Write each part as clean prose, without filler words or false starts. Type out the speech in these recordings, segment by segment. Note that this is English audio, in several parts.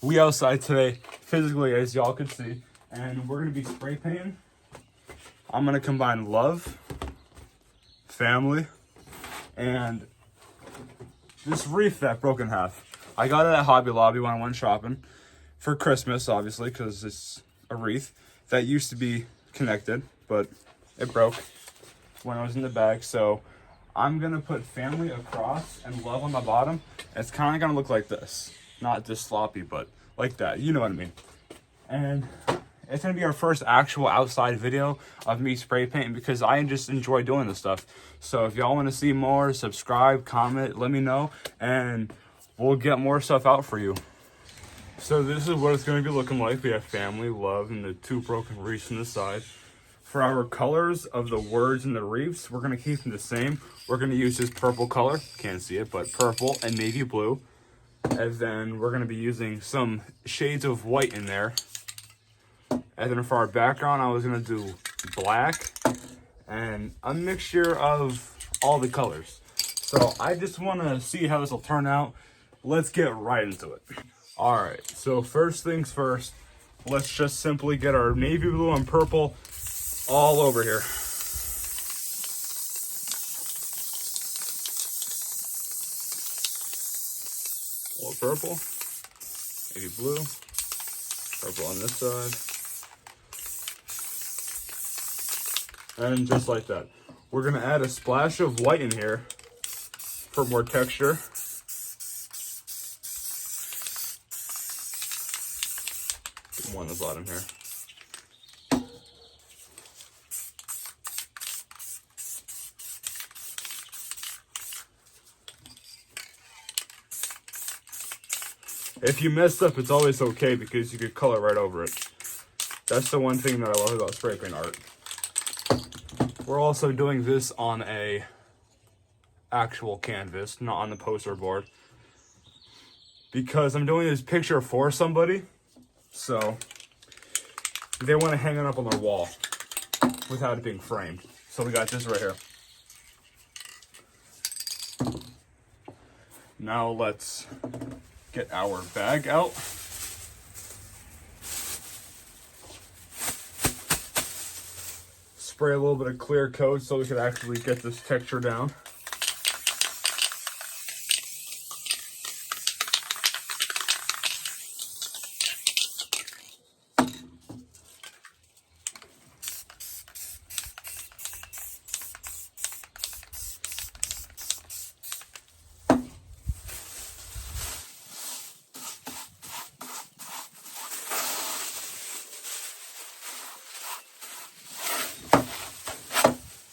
We outside today, physically, as y'all can see, and we're gonna be spray painting. I'm gonna combine love, family, and this wreath that broke in half. I got it at Hobby Lobby when I went shopping for Christmas, obviously, because it's a wreath that used to be connected, but it broke when I was in the bag. So I'm gonna put family across and love on the bottom. It's kind of gonna look like this, not this sloppy, but like that. You know what I mean? And it's gonna be our first actual outside video of me spray painting because I just enjoy doing this stuff. So if y'all want to see more, subscribe, comment, let me know, and we'll get more stuff out for you. So this is what it's going to be looking like. We have family, love, and the two broken wreaths on the side. For our colors of the words and the wreaths, we're going to keep them the same. We're going to use this purple color. Can't see it, but purple and navy blue. And then we're going to be using some shades of white in there. And then for our background, I was going to do black and a mixture of all the colors. So I just want to see how this will turn out. Let's get right into it. All right, so first things first, let's just simply get our navy blue and purple all over here. A little purple, navy blue, purple on this side. And just like that. We're gonna add a splash of white in here for more texture. One on the bottom here. If you mess up, it's always okay because you could color right over it. That's the one thing that I love about spray paint art. We're also doing this on a actual canvas, not on the poster board, because I'm doing this picture for somebody. So they want to hang it up on their wall without it being framed. So we got this right here. Now let's get our bag out. Spray a little bit of clear coat so we can actually get this texture down.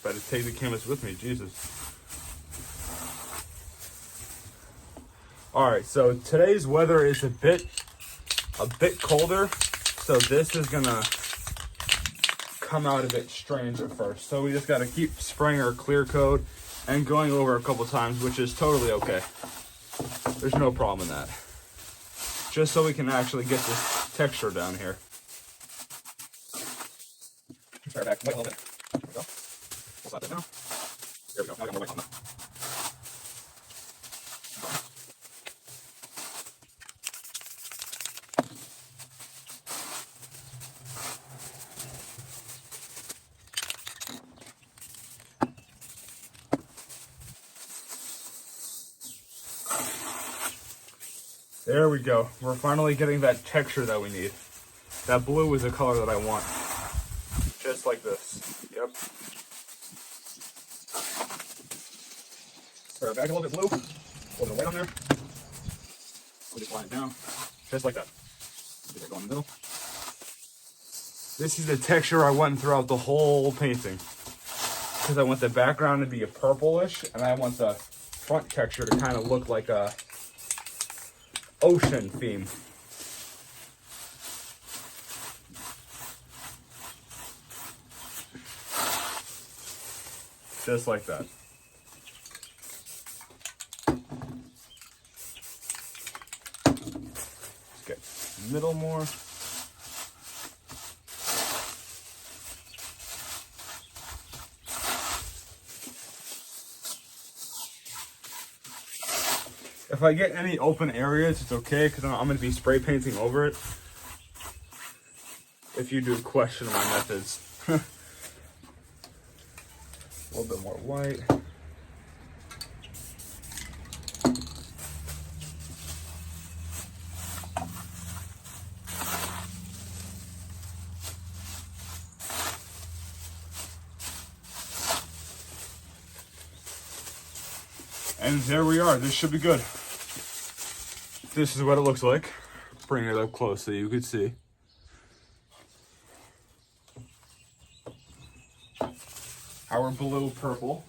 Better take the canvas with me, Jesus. All right, so today's weather is a bit colder, so this is gonna come out a bit strange at first. So we just gotta keep spraying our clear coat and going over a couple times, which is totally okay. There's no problem in that. Just so we can actually get this texture down here. Spray back white a little bit. There we go. We'll slap that down. There we go. Now we got more white on that. There we go. We're finally getting that texture that we need. That blue is the color that I want. Just like this. Yep. Spray it back a little bit blue. A little bit of white on there. We'll just line it down. Just like that. Get it going in the middle. This is the texture I want throughout the whole painting. Because I want the background to be a purplish, and I want the front texture to kind of look like a ocean theme. Just like that. Let's get middle more. If I get any open areas, it's okay because I'm going to be spray painting over it. If you do question my methods. A little bit more white. And there we are. This should be good. This is what it looks like. Bring it up close so you can see. Our blue purple.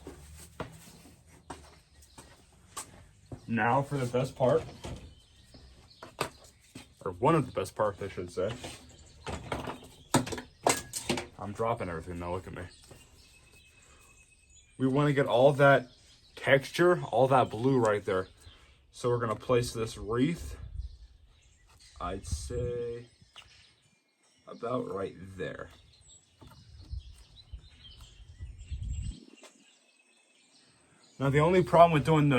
Now for the best part. Or one of the best parts, I should say. I'm dropping everything now, look at me. We want to get all that texture, all that blue right there. So we're gonna place this wreath, I'd say about right there. Now the only problem with doing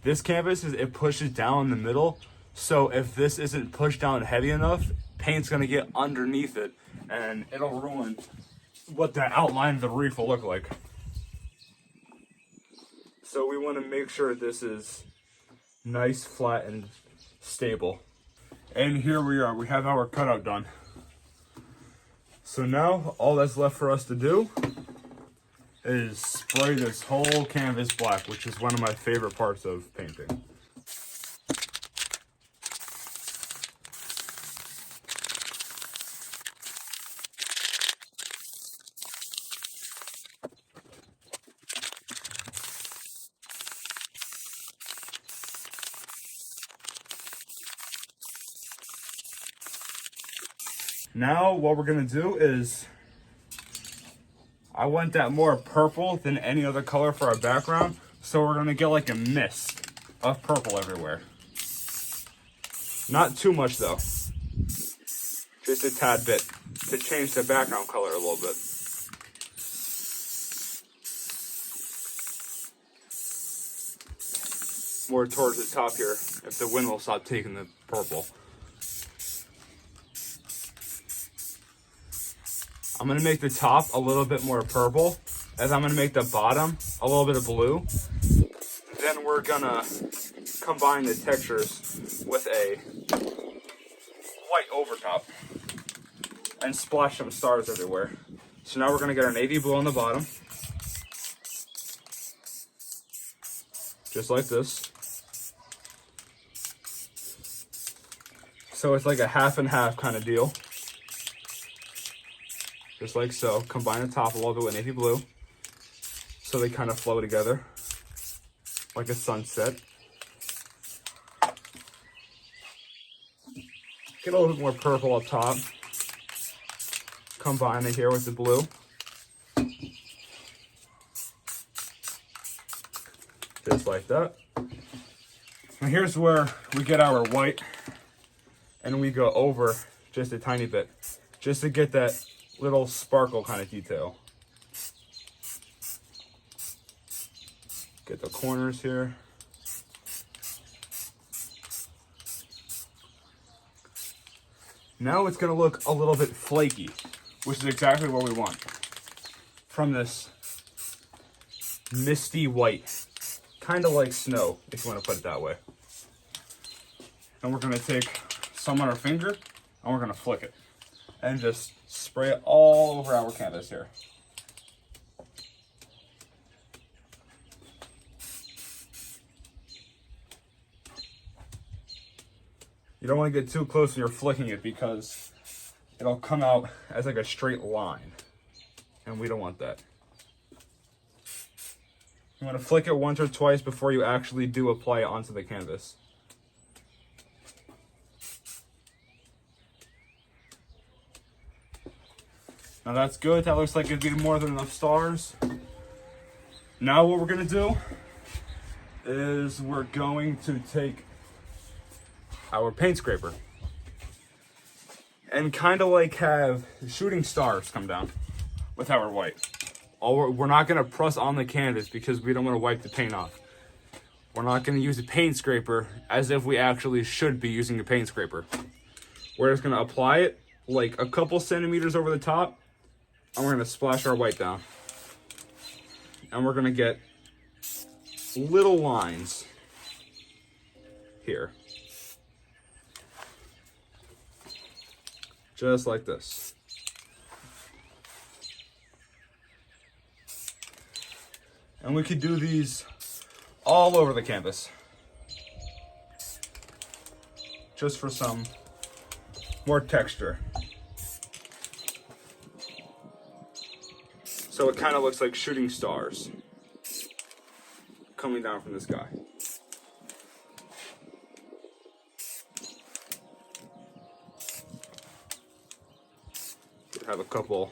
this canvas is it pushes down in the middle. So if this isn't pushed down heavy enough, paint's gonna get underneath it and it'll ruin what the outline of the wreath will look like. So we want to make sure this is nice, flat, and stable. And here we are, we have our cutout done. So now all that's left for us to do is spray this whole canvas black, which is one of my favorite parts of painting. Now what we're gonna do is, I want that more purple than any other color for our background, so we're gonna get like a mist of purple everywhere. Not too much though, just a tad bit to change the background color a little bit. More towards the top here, if the wind will stop taking the purple. I'm gonna make the top a little bit more purple, as I'm gonna make the bottom a little bit of blue. Then we're gonna combine the textures with a white overtop and splash some stars everywhere. So now we're gonna get our navy blue on the bottom, just like this. So it's like a half and half kind of deal. Just like so. Combine the top a little bit with navy blue so they kind of flow together like a sunset. Get a little bit more purple up top. Combine it here with the blue. Just like that. And here's where we get our white and we go over just a tiny bit just to get that little sparkle kind of detail. Get the corners here. Now it's gonna look a little bit flaky, which is exactly what we want from this misty white, kind of like snow, if you want to put it that way. And we're gonna take some on our finger and we're gonna flick it and just spray it all over our canvas here. You don't want to get too close when you're flicking it because it'll come out as like a straight line, and we don't want that. You want to flick it once or twice before you actually do apply it onto the canvas. Now that's good. That looks like it'd be more than enough stars. Now what we're gonna do is we're going to take our paint scraper and kind of like have shooting stars come down with our white. We're not gonna press on the canvas because we don't want to wipe the paint off. We're not going to use a paint scraper as if we actually should be using a paint scraper. We're just going to apply it like a couple centimeters over the top, and we're going to splash our white down. And we're going to get little lines here. Just like this. And we could do these all over the canvas, just for some more texture. So it kind of looks like shooting stars coming down from the sky. We have a couple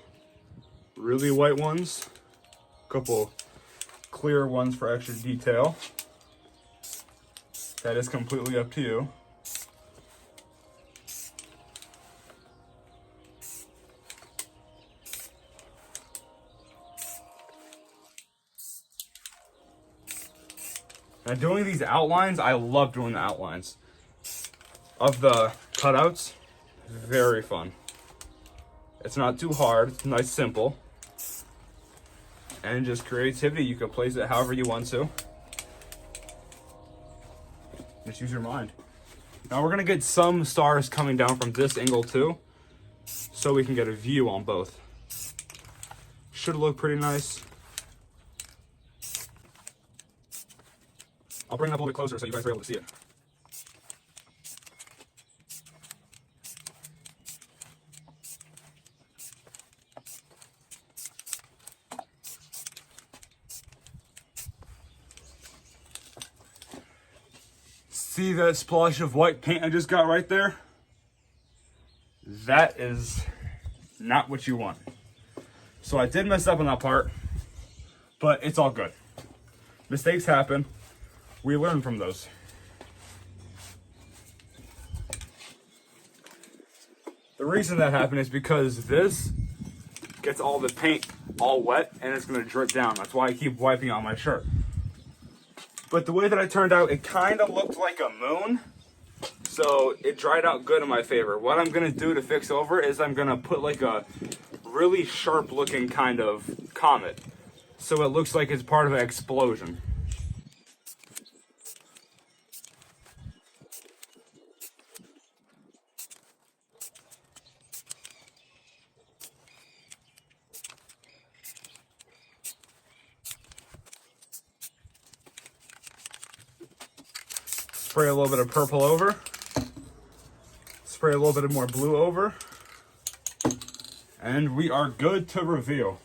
really white ones, a couple clear ones for extra detail. That is completely up to you. Now doing these outlines, I love doing the outlines of the cutouts. Very fun. It's not too hard, it's nice, simple. And just creativity, you can place it however you want to. Just use your mind. Now we're gonna get some stars coming down from this angle too, so we can get a view on both. Should look pretty nice. I'll bring it up a little bit closer so you guys are able to see it. See that splash of white paint I just got right there? That is not what you want. So I did mess up on that part, but it's all good. Mistakes happen. We learn from those. The reason that happened is because this gets all the paint all wet and it's gonna drip down. That's why I keep wiping on my shirt. But the way that it turned out, it kind of looked like a moon. So it dried out good in my favor. What I'm gonna do to fix over is I'm gonna put like a really sharp looking kind of comet. So it looks like it's part of an explosion. Spray a little bit of purple over. Spray a little bit of more blue over. And we are good to reveal.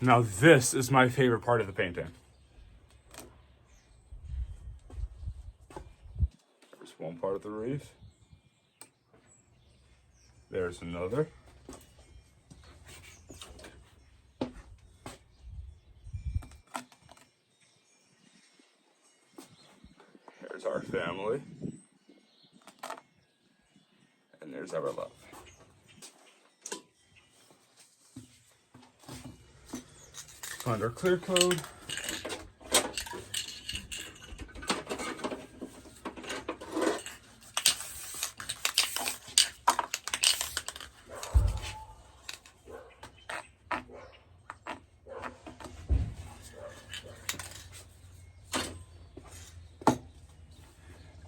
Now this is my favorite part of the painting. There's one part of the reef. There's another. There's our family. And there's our love. Find our clear code.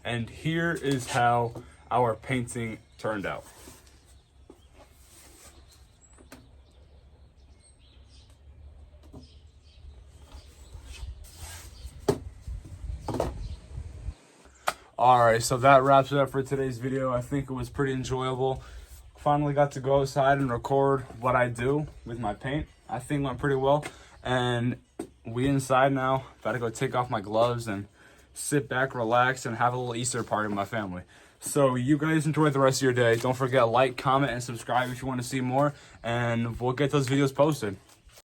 And here is how our painting turned out. Alright, so that wraps it up for today's video. I think it was pretty enjoyable. Finally got to go outside and record what I do with my paint. I think it went pretty well. And we inside now. About to go take off my gloves and sit back, relax, and have a little Easter party with my family. So you guys enjoy the rest of your day. Don't forget, like, comment, and subscribe if you want to see more. And we'll get those videos posted.